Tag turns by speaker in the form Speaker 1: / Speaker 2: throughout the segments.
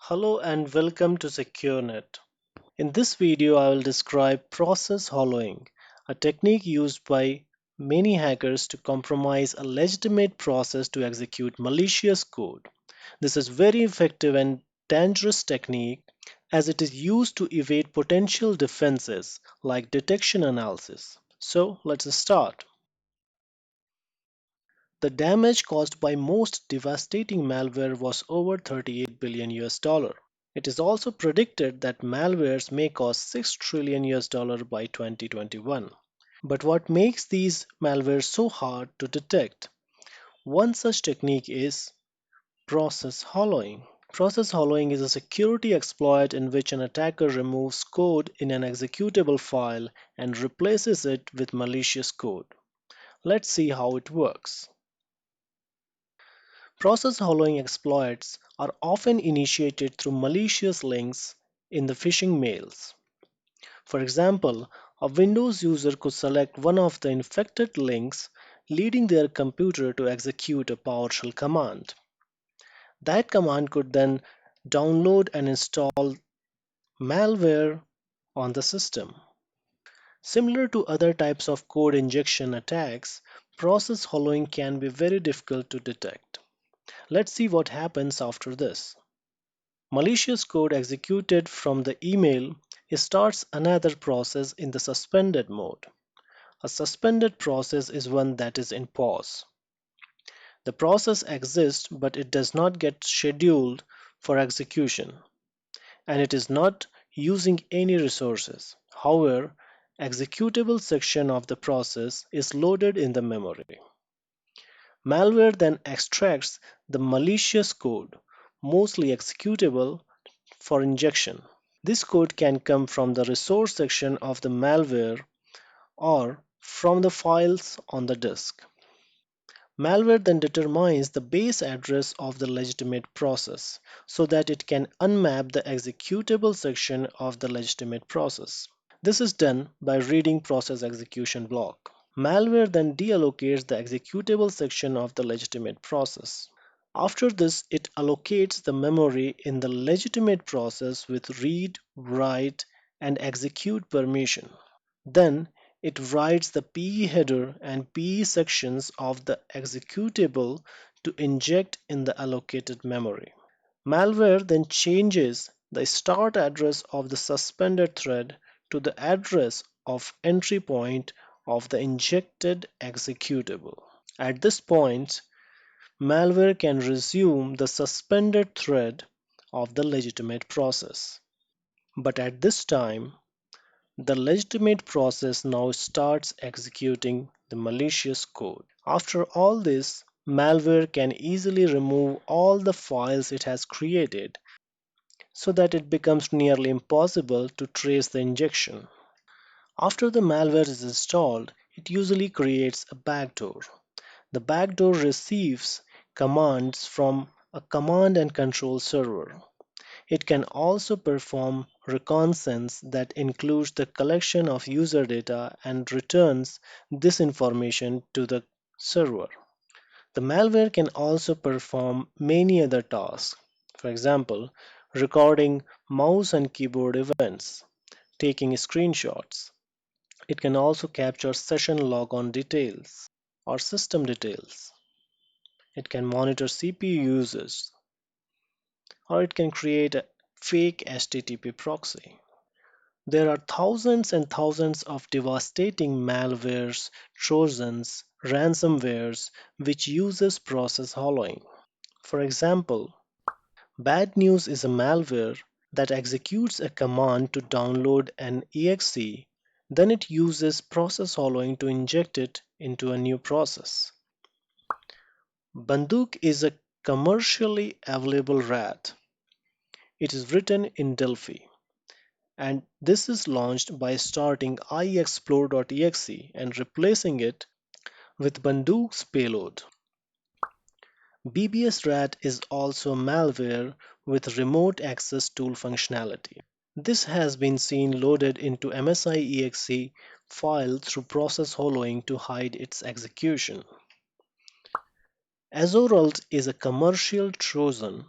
Speaker 1: Hello and welcome to SecureNet. In this video, I will describe process hollowing, a technique used by many hackers to compromise a legitimate process to execute malicious code. This is very effective and dangerous technique as it is used to evade potential defenses like detection analysis. So, let's start. The damage caused by most devastating malware was over 38 billion US dollar. It is also predicted that malwares may cost 6 trillion US dollar by 2021. But what makes these malwares so hard to detect? One such technique is process hollowing. Process hollowing is a security exploit in which an attacker removes code in an executable file and replaces it with malicious code. Let's see how it works. Process hollowing exploits are often initiated through malicious links in the phishing mails. For example, a Windows user could select one of the infected links, leading their computer to execute a PowerShell command. That command could then download and install malware on the system. Similar to other types of code injection attacks, process hollowing can be very difficult to detect. Let's see what happens after this. Malicious code executed from the email starts another process in the suspended mode. A suspended process is one that is in pause. The process exists but it does not get scheduled for execution and it is not using any resources. However, executable section of the process is loaded in the memory. Malware then extracts the malicious code, mostly executable, for injection. This code can come from the resource section of the malware or from the files on the disk. Malware then determines the base address of the legitimate process so that it can unmap the executable section of the legitimate process. This is done by reading process execution block. Malware then deallocates the executable section of the legitimate process. After this, it allocates the memory in the legitimate process with read, write, and execute permission. Then it writes the PE header and PE sections of the executable to inject in the allocated memory. Malware then changes the start address of the suspended thread to the address of entry point of the injected executable. At this point, malware can resume the suspended thread of the legitimate process. But at this time, the legitimate process now starts executing the malicious code. After all this, malware can easily remove all the files it has created so that it becomes nearly impossible to trace the injection. After the malware is installed, it usually creates a backdoor. The backdoor receives commands from a command and control server. It can also perform reconnaissance that includes the collection of user data and returns this information to the server. The malware can also perform many other tasks. For example, recording mouse and keyboard events, taking screenshots. It can also capture session logon details or system details. It can monitor CPU usage, or it can create a fake HTTP proxy. There are thousands and thousands of devastating malwares, trojans, ransomwares which uses process hollowing. For example, bad news is a malware that executes a command to download an exe, then it uses process hollowing to inject it into a new process. Banduk is a commercially available rat. It is written in Delphi, and this is launched by starting iexplore.exe and replacing it with Banduk's payload. BBS Rat is also malware with remote access tool functionality. This has been seen loaded into MSI.exe file through process hollowing to hide its execution. Azorult is a commercial Trojan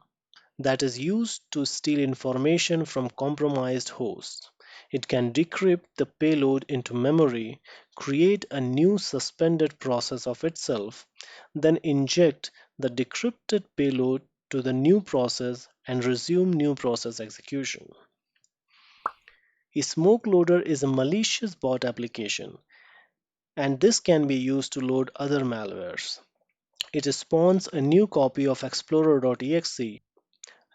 Speaker 1: that is used to steal information from compromised hosts. It can decrypt the payload into memory, create a new suspended process of itself, then inject the decrypted payload to the new process and resume new process execution. A smoke loader is a malicious bot application, and this can be used to load other malwares. It spawns a new copy of explorer.exe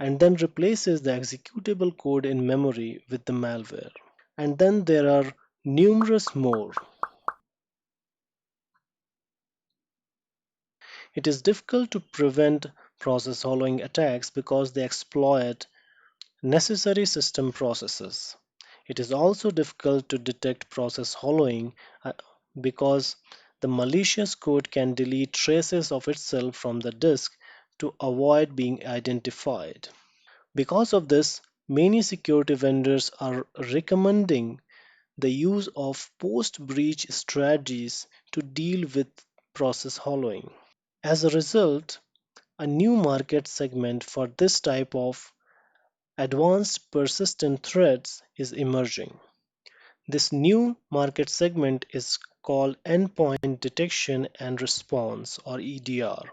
Speaker 1: and then replaces the executable code in memory with the malware. And then there are numerous more. It is difficult to prevent process hollowing attacks because they exploit necessary system processes. It is also difficult to detect process hollowing uh, because the malicious code can delete traces of itself from the disk to avoid being identified. Because of this, many security vendors are recommending the use of post breach strategies to deal with process hollowing. As a result, a new market segment for this type of advanced persistent threats is emerging. This new market segment is called endpoint detection and response or EDR.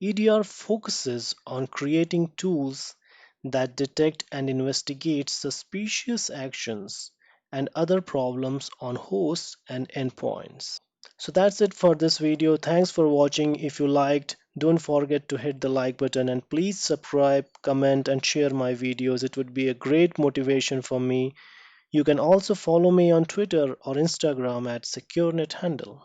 Speaker 1: EDR focuses on creating tools that detect and investigate suspicious actions and other problems on hosts and endpoints. So that's it for this video. Thanks for watching. If you liked, don't forget to hit the like button and please subscribe, comment and share my videos. It would be a great motivation for me. You can also follow me on Twitter or Instagram at SecureNetHandle.